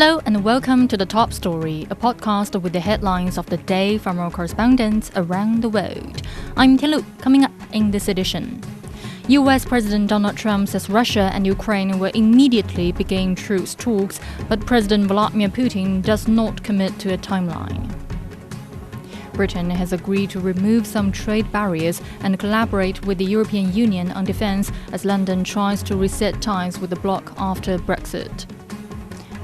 Hello and welcome to The Top Story, a podcast with the headlines of the day from our correspondents around the world. I'm Tianlu, coming up in this edition. US President Donald Trump says Russia and Ukraine will immediately begin truce talks, but President Vladimir Putin does not commit to a timeline. Britain has agreed to remove some trade barriers and collaborate with the European Union on defence as London tries to reset ties with the bloc after Brexit.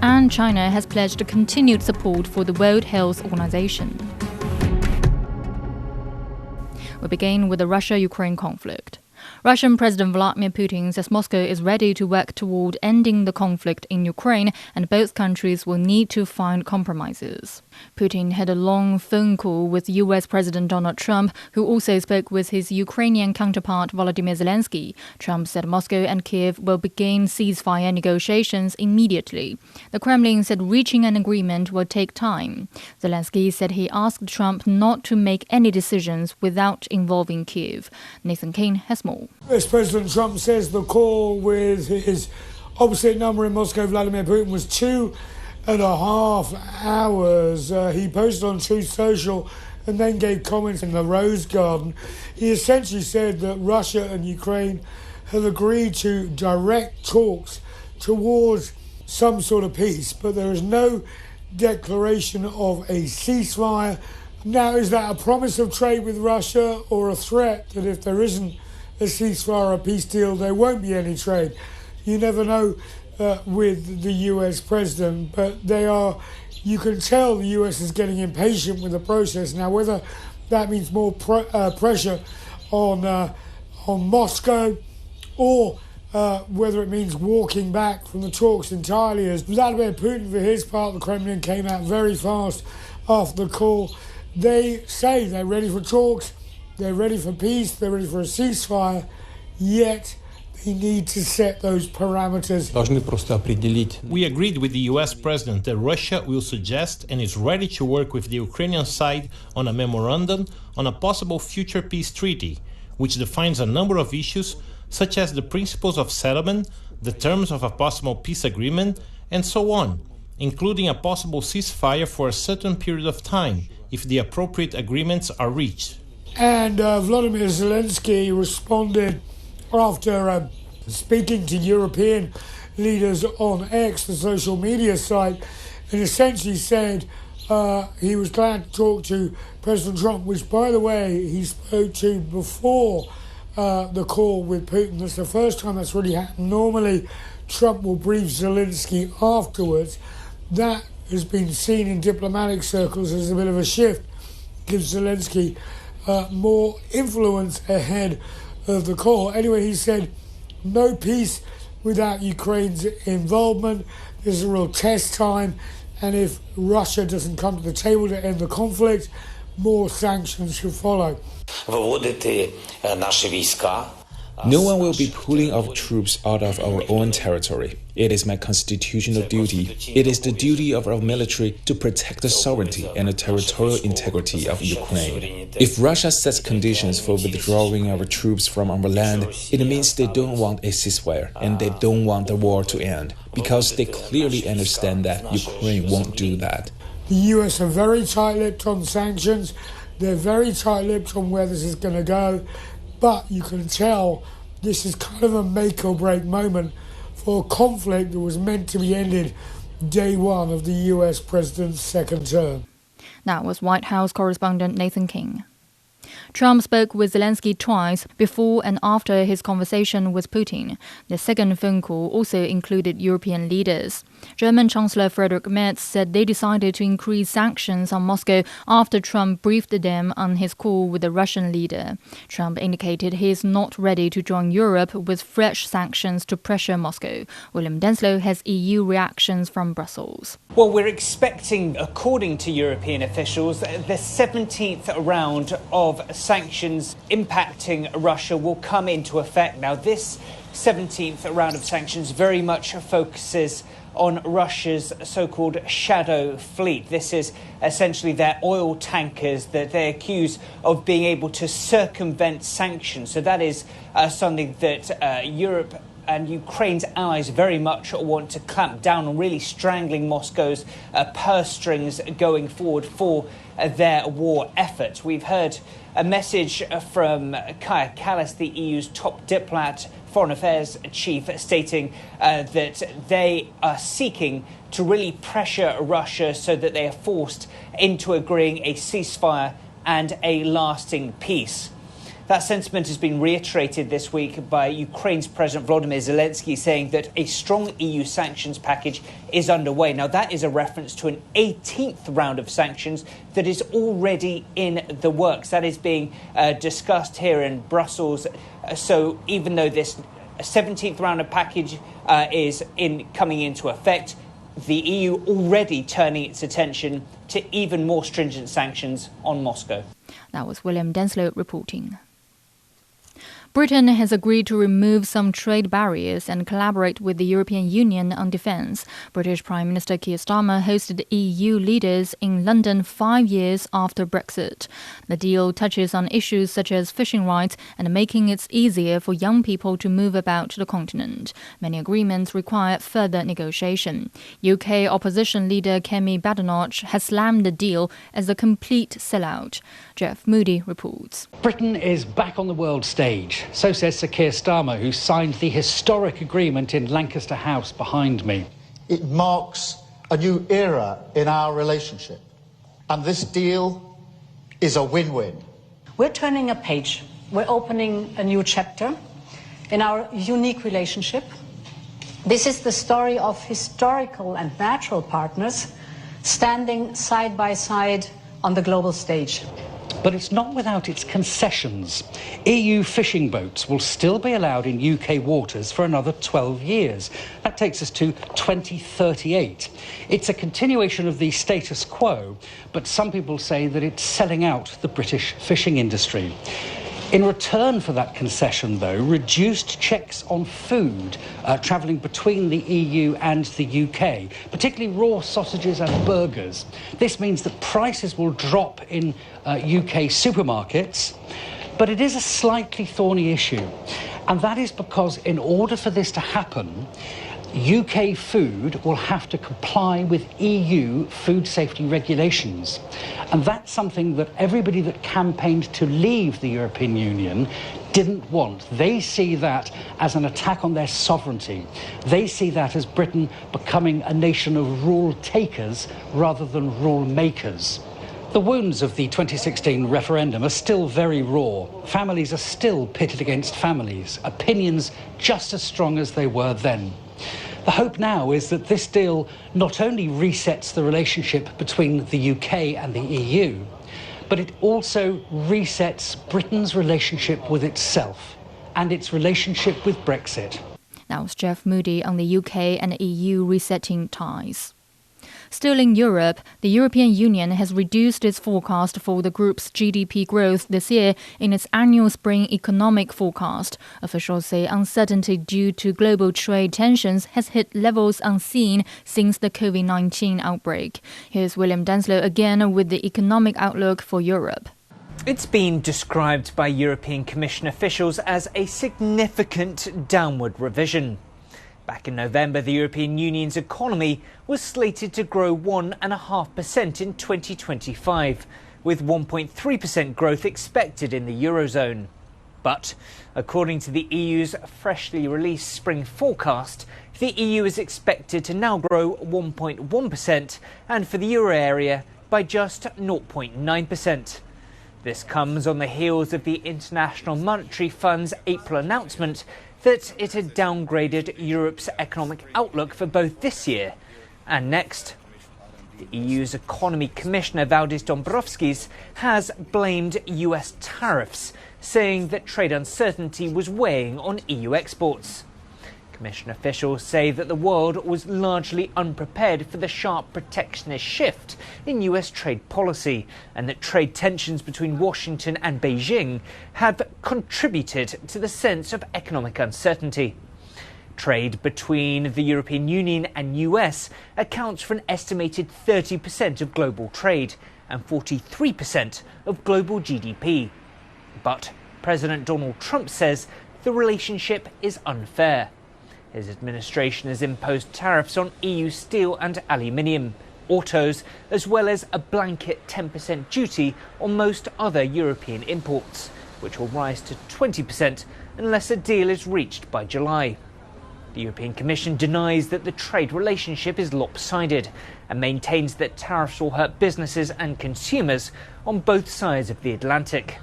And China has pledged continued support for the World Health Organization. We begin with the Russia-Ukraine conflict. Russian President Vladimir Putin says Moscow is ready to work toward ending the conflict in Ukraine, and both countries will need to find compromises. Putin had a long phone call with US President Donald Trump, who also spoke with his Ukrainian counterpart Volodymyr Zelensky. Trump said Moscow and Kiev will begin ceasefire negotiations immediately. The Kremlin said reaching an agreement will take time. Zelensky said he asked Trump not to make any decisions without involving Kiev. Nathan King has more. As President Trump says, the call with his opposite number in Moscow, Vladimir Putin, was 2.5 hours. He posted on Truth Social and then gave comments in the Rose Garden. He essentially said that Russia and Ukraine have agreed to direct talks towards some sort of peace, but there is no declaration of a ceasefire. Now, is that a promise of trade with Russia or a threat that if there isn't a ceasefire or a peace deal, there won't be any trade? You never know with the US president, but you can tell the US is getting impatient with the process. Now, whether that means more pressure on Moscow or whether it means walking back from the talks entirely, as Vladimir Putin, for his part, the Kremlin came out very fast after the call. They say they're ready for talks, they're ready for peace, they're ready for a ceasefire, yet they need to set those parameters. We agreed with the US president that Russia will suggest and is ready to work with the Ukrainian side on a memorandum on a possible future peace treaty, which defines a number of issues such as the principles of settlement, the terms of a possible peace agreement, and so on, including a possible ceasefire for a certain period of time if the appropriate agreements are reached. And Volodymyr Zelensky responded after speaking to European leaders on X, the social media site, and essentially said he was glad to talk to President Trump, which, by the way, he spoke to before the call with Putin. That's the first time that's really happened. Normally, Trump will brief Zelensky afterwards. That has been seen in diplomatic circles as a bit of a shift. Gives Zelensky more influence ahead of the call. Anyway, he said no peace without Ukraine's involvement. This is a real test time, and if Russia doesn't come to the table to end the conflict, more sanctions should follow. No one will be pulling our troops out of our own territory. It is my constitutional duty. It is the duty of our military to protect the sovereignty and the territorial integrity of Ukraine. If Russia sets conditions for withdrawing our troops from our land, it means they don't want a ceasefire and they don't want the war to end, because they clearly understand that Ukraine won't do that. The US are very tight-lipped on sanctions. They're very tight-lipped on where this is going to go. But you can tell this is kind of a make-or-break moment for a conflict that was meant to be ended day one of the US president's second term. That was White House correspondent Nathan King. Trump spoke with Zelensky twice before and after his conversation with Putin. The second phone call also included European leaders. German Chancellor Friedrich Merz said they decided to increase sanctions on Moscow after Trump briefed them on his call with the Russian leader. Trump indicated he is not ready to join Europe with fresh sanctions to pressure Moscow. William Denslow has EU reactions from Brussels. Well, we're expecting, according to European officials, the 17th round of sanctions impacting Russia will come into effect. Now, this 17th round of sanctions very much focuses on Russia's so-called shadow fleet. This is essentially their oil tankers that they accuse of being able to circumvent sanctions. So that is something that Europe and Ukraine's allies very much want to clamp down on really strangling Moscow's purse strings going forward for their war efforts. We've heard a message from Kaja Kallas, the EU's top diplomat, foreign affairs chief, stating that they are seeking to really pressure Russia so that they are forced into agreeing a ceasefire and a lasting peace. That sentiment has been reiterated this week by Ukraine's President Volodymyr Zelensky, saying that a strong EU sanctions package is underway. Now, that is a reference to an 18th round of sanctions that is already in the works. That is being discussed here in Brussels. So even though this 17th round of package is coming into effect, the EU already turning its attention to even more stringent sanctions on Moscow. That was William Denslow reporting. Britain has agreed to remove some trade barriers and collaborate with the European Union on defence. British Prime Minister Keir Starmer hosted EU leaders in London 5 years after Brexit. The deal touches on issues such as fishing rights and making it easier for young people to move about the continent. Many agreements require further negotiation. UK opposition leader Kemi Badenoch has slammed the deal as a complete sellout. Jeff Moody reports. Britain is back on the world stage. So says Sir Keir Starmer, who signed the historic agreement in Lancaster House behind me. It marks a new era in our relationship, and this deal is a win-win. We're turning a page. We're opening a new chapter in our unique relationship. This is the story of historical and natural partners standing side by side on the global stage. But it's not without its concessions. EU fishing boats will still be allowed in UK waters for another 12 years. That takes us to 2038. It's a continuation of the status quo, but some people say that it's selling out the British fishing industry. In return for that concession, though, reduced checks on food travelling between the EU and the UK, particularly raw sausages and burgers. This means that prices will drop in UK supermarkets, but it is a slightly thorny issue. And that is because in order for this to happen, UK food will have to comply with EU food safety regulations. And that's something that everybody that campaigned to leave the European Union didn't want. They see that as an attack on their sovereignty. They see that as Britain becoming a nation of rule takers rather than rule makers. The wounds of the 2016 referendum are still very raw. Families are still pitted against families. Opinions just as strong as they were then. The hope now is that this deal not only resets the relationship between the UK and the EU, but it also resets Britain's relationship with itself and its relationship with Brexit. That was Jeff Moody on the UK and EU resetting ties. Still in Europe, the European Union has reduced its forecast for the group's GDP growth this year in its annual spring economic forecast. Officials say uncertainty due to global trade tensions has hit levels unseen since the COVID-19 outbreak. Here's William Denslow again with the economic outlook for Europe. It's been described by European Commission officials as a significant downward revision. Back in November, the European Union's economy was slated to grow 1.5% in 2025, with 1.3% growth expected in the Eurozone. But, according to the EU's freshly released spring forecast, the EU is expected to now grow 1.1% and for the euro area by just 0.9%. This comes on the heels of the International Monetary Fund's April announcement that it had downgraded Europe's economic outlook for both this year and next. The EU's Economy Commissioner Valdis Dombrovskis has blamed US tariffs, saying that trade uncertainty was weighing on EU exports. Commission officials say that the world was largely unprepared for the sharp protectionist shift in US trade policy, and that trade tensions between Washington and Beijing have contributed to the sense of economic uncertainty. Trade between the European Union and US accounts for an estimated 30% of global trade and 43% of global GDP. But President Donald Trump says the relationship is unfair. His administration has imposed tariffs on EU steel and aluminium, autos, as well as a blanket 10% duty on most other European imports, which will rise to 20% unless a deal is reached by July. The European Commission denies that the trade relationship is lopsided and maintains that tariffs will hurt businesses and consumers on both sides of the Atlantic.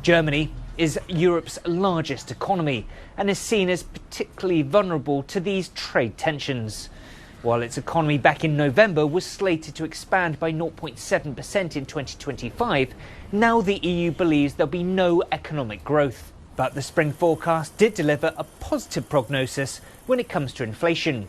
Germany is Europe's largest economy and is seen as particularly vulnerable to these trade tensions. While its economy back in November was slated to expand by 0.7% in 2025, now the EU believes there'll be no economic growth. But the spring forecast did deliver a positive prognosis when it comes to inflation.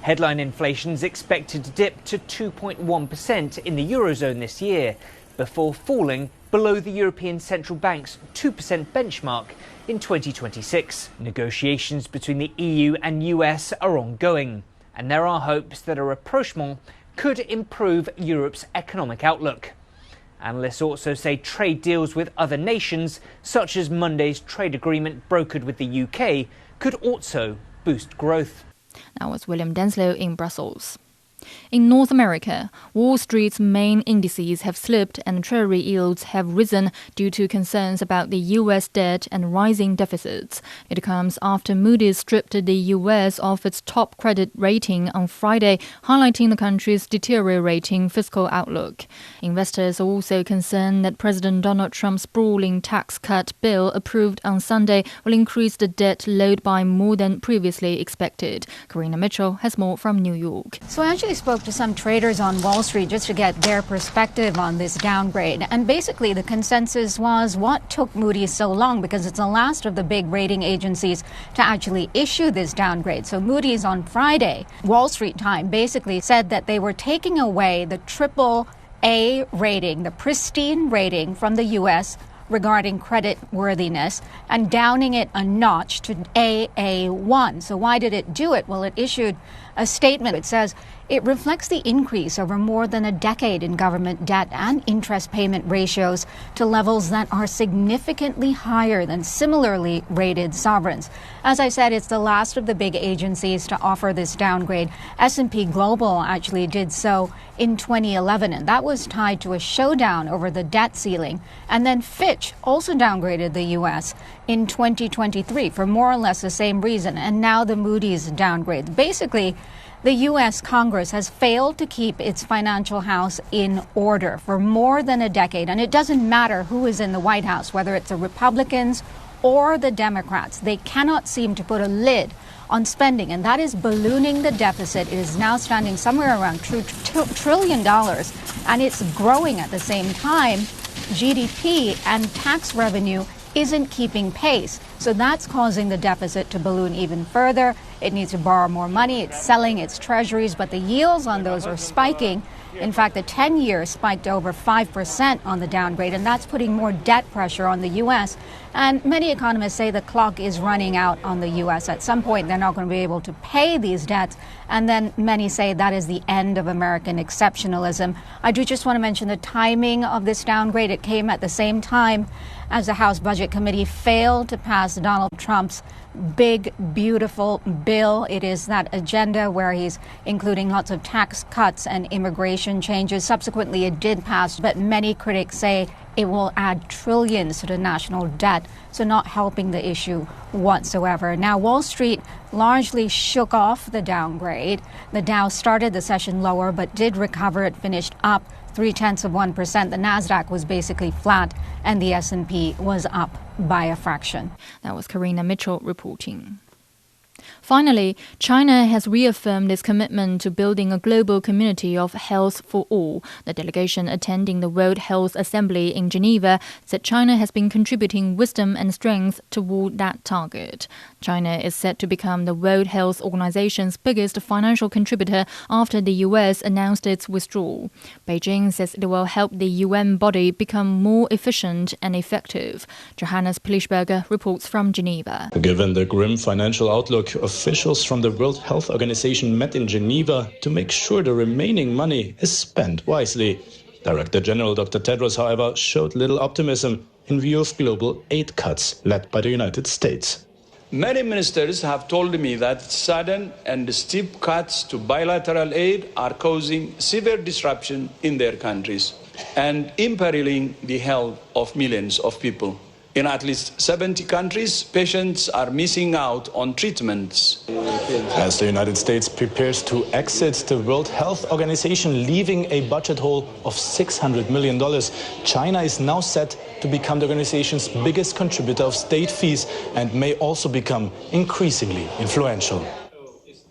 Headline inflation is expected to dip to 2.1% in the Eurozone this year, before falling below the European Central Bank's 2% benchmark in 2026. Negotiations between the EU and US are ongoing, and there are hopes that a rapprochement could improve Europe's economic outlook. Analysts also say trade deals with other nations, such as Monday's trade agreement brokered with the UK, could also boost growth. That was William Denslow in Brussels. In North America, Wall Street's main indices have slipped and Treasury yields have risen due to concerns about the U.S. debt and rising deficits. It comes after Moody's stripped the U.S. of its top credit rating on Friday, highlighting the country's deteriorating fiscal outlook. Investors are also concerned that President Donald Trump's sprawling tax cut bill approved on Sunday will increase the debt load by more than previously expected. Karina Mitchell has more from New York. So I actually spoke to some traders on Wall Street just to get their perspective on this downgrade. And basically the consensus was, what took Moody's so long? Because it's the last of the big rating agencies to actually issue this downgrade. So Moody's on Friday, Wall Street time, basically said that they were taking away the AAA rating, the pristine rating from the U.S. regarding credit worthiness and downing it a notch to AA1. So why did it do it? Well, it issued a statement. It says it reflects the increase over more than a decade in government debt and interest payment ratios to levels that are significantly higher than similarly rated sovereigns. As I said, it's the last of the big agencies to offer this downgrade. S&P Global actually did so in 2011, and that was tied to a showdown over the debt ceiling. And then Fitch also downgraded the U.S. in 2023 for more or less the same reason. And now the Moody's downgrade. Basically, the U.S. Congress has failed to keep its financial house in order for more than a decade. And it doesn't matter who is in the White House, whether it's the Republicans or the Democrats. They cannot seem to put a lid on spending, and that is ballooning the deficit. It is now standing somewhere around $2 trillion, and it's growing at the same time. GDP and tax revenue isn't keeping pace. So that's causing the deficit to balloon even further. It needs to borrow more money. It's selling its treasuries, but the yields on those are spiking. In fact, the 10-year spiked over 5% on the downgrade, and that's putting more debt pressure on the U.S. And many economists say the clock is running out on the U.S. At some point, they're not going to be able to pay these debts. And then many say that is the end of American exceptionalism. I do just want to mention the timing of this downgrade. It came at the same time as the House Budget Committee failed to pass Donald Trump's big, beautiful bill. It is that agenda where he's including lots of tax cuts and immigration changes. Subsequently, it did pass, but many critics say it will add trillions to the national debt, so not helping the issue whatsoever. Now, Wall Street largely shook off the downgrade. The Dow started the session lower, but did recover. It finished up 0.3%. The Nasdaq was basically flat, and the S&P was up by a fraction. That was Karina Mitchell reporting. Finally, China has reaffirmed its commitment to building a global community of health for all. The delegation attending the World Health Assembly in Geneva said China has been contributing wisdom and strength toward that target. China is set to become the World Health Organization's biggest financial contributor after the U.S. announced its withdrawal. Beijing says it will help the UN body become more efficient and effective. Johannes Plischberger reports from Geneva. Given the grim financial outlook, officials from the World Health Organization met in Geneva to make sure the remaining money is spent wisely. Director General Dr. Tedros, however, showed little optimism in view of global aid cuts led by the United States. Many ministers have told me that sudden and steep cuts to bilateral aid are causing severe disruption in their countries and imperiling the health of millions of people. In at least 70 countries, patients are missing out on treatments. As the United States prepares to exit the World Health Organization, leaving a budget hole of $600 million, China is now set to become the organization's biggest contributor of state fees and may also become increasingly influential.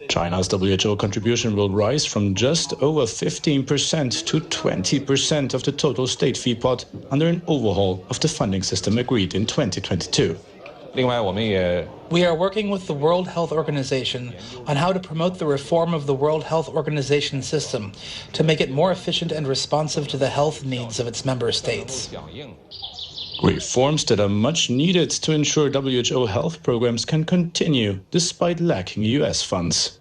China's WHO contribution will rise from just over 15% to 20% of the total state fee pot under an overhaul of the funding system agreed in 2022. We are working with the World Health Organization on how to promote the reform of the World Health Organization system to make it more efficient and responsive to the health needs of its member states. Reforms that are much needed to ensure WHO health programs can continue despite lacking US funds.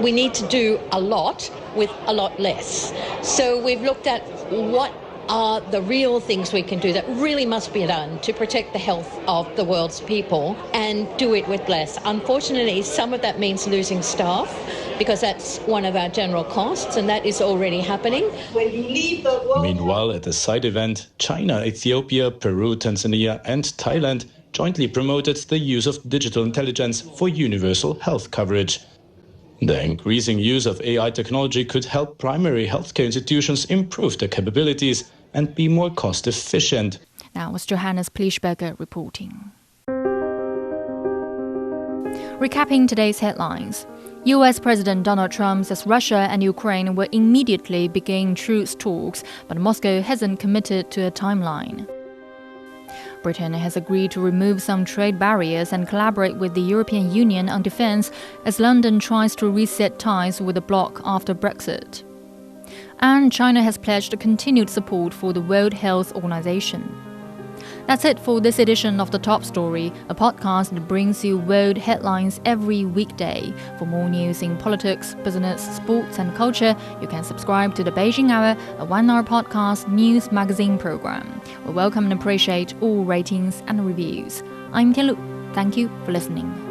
We need to do a lot with a lot less. So we've looked at what are the real things we can do that really must be done to protect the health of the world's people and do it with less. Unfortunately, some of that means losing staff because that's one of our general costs, and that is already happening. Meanwhile, at the side event, China, Ethiopia, Peru, Tanzania and Thailand jointly promoted the use of digital intelligence for universal health coverage. The increasing use of AI technology could help primary healthcare institutions improve their capabilities and be more cost efficient. That was Johannes Plischberger reporting. Recapping today's headlines. US President Donald Trump says Russia and Ukraine will immediately begin truce talks, but Moscow hasn't committed to a timeline. Britain has agreed to remove some trade barriers and collaborate with the European Union on defence as London tries to reset ties with the bloc after Brexit. And China has pledged continued support for the World Health Organization. That's it for this edition of The Top Story, a podcast that brings you world headlines every weekday. For more news in politics, business, sports and culture, you can subscribe to the Beijing Hour, a one-hour podcast news magazine program. We welcome and appreciate all ratings and reviews. I'm Tian Lu. Thank you for listening.